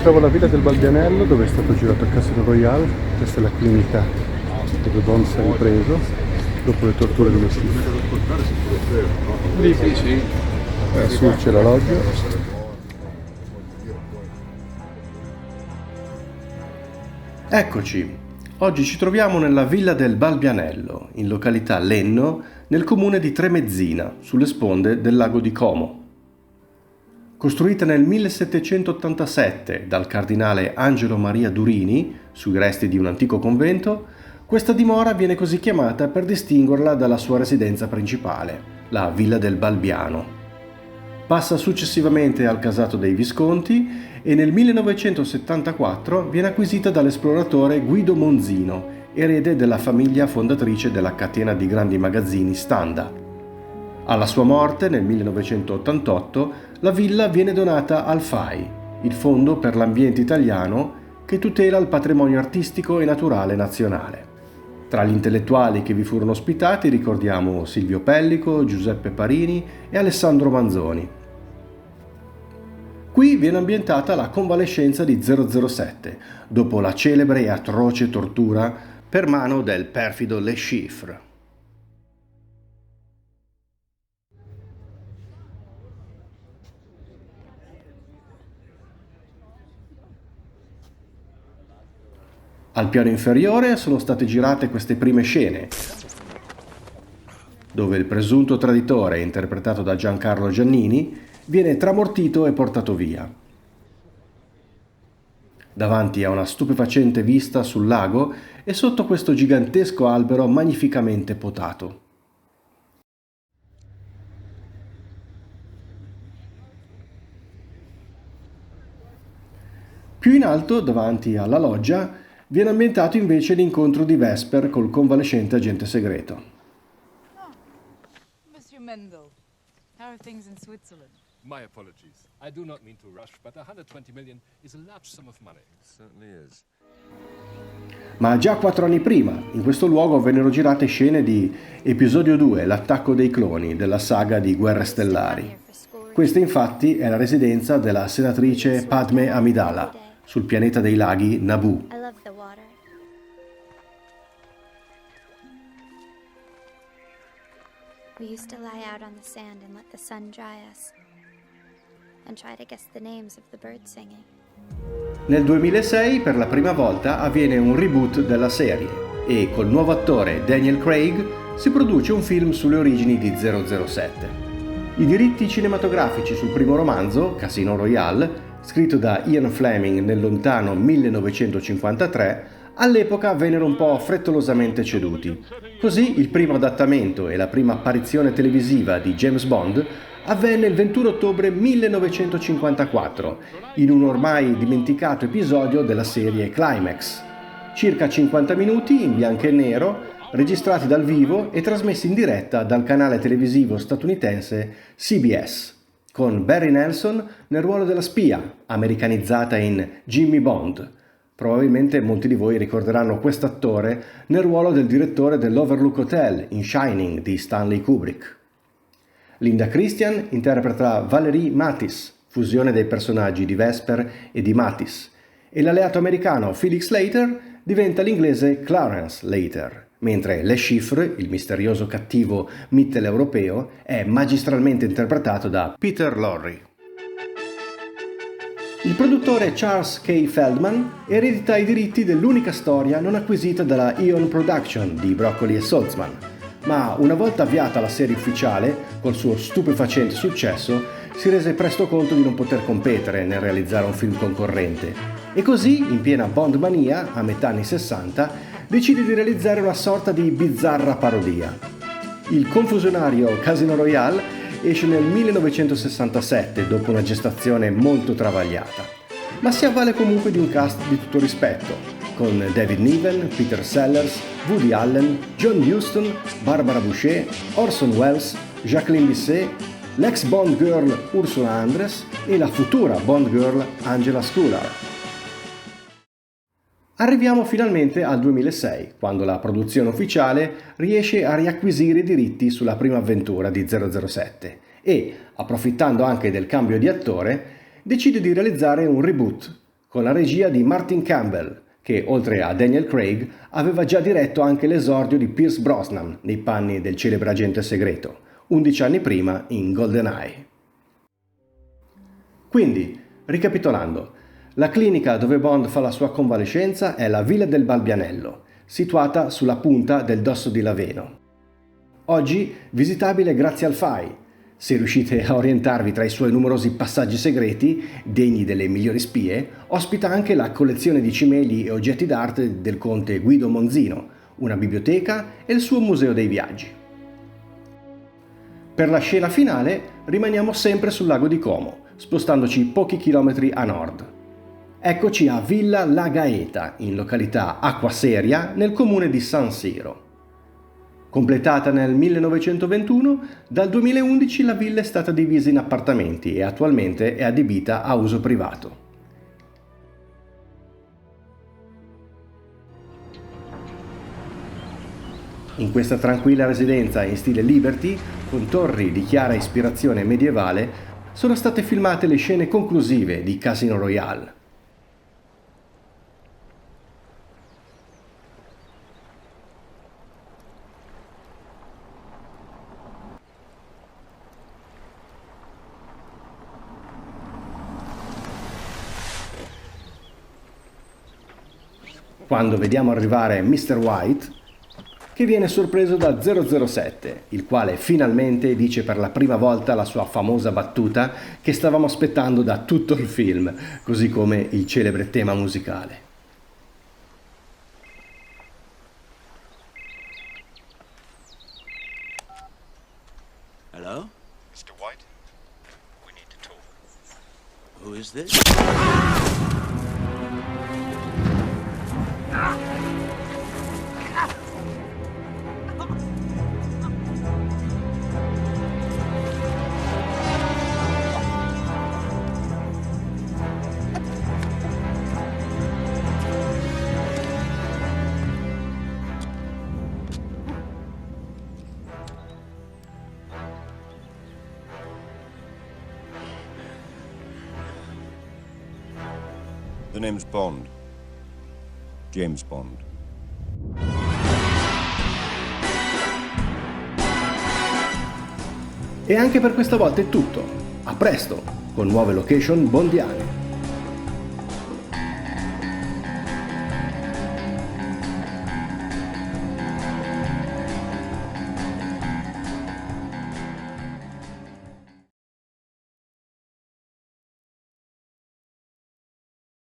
trovo alla Villa del Balbianello, dove è stato girato Casino Royale. Questa è la clinica dove Bond si è ripreso dopo le torture dello Steve. Lì sì. Su c'è la loggia. Eccoci, oggi ci troviamo nella Villa del Balbianello, in località Lenno, nel comune di Tremezzina, sulle sponde del lago di Como. Costruita nel 1787 dal cardinale Angelo Maria Durini, sui resti di un antico convento, questa dimora viene così chiamata per distinguerla dalla sua residenza principale, la Villa del Balbiano. Passa successivamente al Casato dei Visconti e nel 1974 viene acquisita dall'esploratore Guido Monzino, erede della famiglia fondatrice della catena di grandi magazzini Standa. Alla sua morte, nel 1988, la villa viene donata al FAI, il Fondo per l'Ambiente Italiano che tutela il patrimonio artistico e naturale nazionale. Tra gli intellettuali che vi furono ospitati ricordiamo Silvio Pellico, Giuseppe Parini e Alessandro Manzoni. Qui viene ambientata la convalescenza di 007, dopo la celebre e atroce tortura per mano del perfido Le Chiffre. Al piano inferiore sono state girate queste prime scene, dove il presunto traditore, interpretato da Giancarlo Giannini, viene tramortito e portato via. Davanti a una stupefacente vista sul lago e sotto questo gigantesco albero magnificamente potato. Più in alto, davanti alla loggia, viene ambientato invece l'incontro di Vesper col convalescente agente segreto. Monsieur Mendel, how are things in Switzerland? My apologies. I do not mean to rush, but 120 million is a large sum of money. It certainly is. Ma già 4 anni prima, in questo luogo vennero girate scene di Episodio 2, l'attacco dei cloni, della saga di Guerre Stellari. Questa infatti è la residenza della senatrice Padme Amidala, sul pianeta dei laghi Naboo. I love the water. We used to lie out on the sand and let the sun dry us, and try to guess the names of the birds singing. Nel 2006 per la prima volta avviene un reboot della serie e col nuovo attore Daniel Craig si produce un film sulle origini di 007. I diritti cinematografici sul primo romanzo, Casino Royale, scritto da Ian Fleming nel lontano 1953, all'epoca vennero un po' frettolosamente ceduti. Così il primo adattamento e la prima apparizione televisiva di James Bond avvenne il 21 ottobre 1954, in un ormai dimenticato episodio della serie Climax. Circa 50 minuti in bianco e nero, registrati dal vivo e trasmessi in diretta dal canale televisivo statunitense CBS, con Barry Nelson nel ruolo della spia, americanizzata in Jimmy Bond. Probabilmente molti di voi ricorderanno quest'attore nel ruolo del direttore dell'Overlook Hotel in Shining di Stanley Kubrick. Linda Christian interpreta Valerie Mathis, fusione dei personaggi di Vesper e di Mathis, e l'alleato americano Felix Leiter diventa l'inglese Clarence Leiter, mentre Le Chiffre, il misterioso cattivo mitteleuropeo, è magistralmente interpretato da Peter Lorre. Il produttore Charles K. Feldman eredita i diritti dell'unica storia non acquisita dalla Eon Production di Broccoli e Saltzman, ma una volta avviata la serie ufficiale, col suo stupefacente successo, si rese presto conto di non poter competere nel realizzare un film concorrente e così, in piena Bond mania, a metà anni 60, decide di realizzare una sorta di bizzarra parodia. Il confusionario Casino Royale esce nel 1967 dopo una gestazione molto travagliata, ma si avvale comunque di un cast di tutto rispetto, con David Niven, Peter Sellers, Woody Allen, John Huston, Barbara Boucher, Orson Welles, Jacqueline Bisset, l'ex Bond girl Ursula Andress e la futura Bond girl Angela Scular. Arriviamo finalmente al 2006, quando la produzione ufficiale riesce a riacquisire i diritti sulla prima avventura di 007 e, approfittando anche del cambio di attore, decide di realizzare un reboot con la regia di Martin Campbell, che oltre a Daniel Craig aveva già diretto anche l'esordio di Pierce Brosnan nei panni del celebre agente segreto, 11 anni prima in GoldenEye. Quindi, ricapitolando, la clinica dove Bond fa la sua convalescenza è la Villa del Balbianello, situata sulla punta del Dosso di Laveno. Oggi visitabile grazie al FAI. Se riuscite a orientarvi tra i suoi numerosi passaggi segreti, degni delle migliori spie, ospita anche la collezione di cimeli e oggetti d'arte del conte Guido Monzino, una biblioteca e il suo museo dei viaggi. Per la scena finale rimaniamo sempre sul lago di Como, spostandoci pochi chilometri a nord. Eccoci a Villa La Gaeta, in località Acquaseria, nel comune di San Siro. Completata nel 1921, dal 2011 la villa è stata divisa in appartamenti e attualmente è adibita a uso privato. In questa tranquilla residenza in stile Liberty, con torri di chiara ispirazione medievale, sono state filmate le scene conclusive di Casino Royale. Quando vediamo arrivare Mr. White, che viene sorpreso da 007, il quale finalmente dice per la prima volta la sua famosa battuta che stavamo aspettando da tutto il film, così come il celebre tema musicale. Hello? Mr. White, we need to talk. Who is this? The name's Bond. James Bond. E anche per questa volta è tutto. A presto, con nuove location bondiane.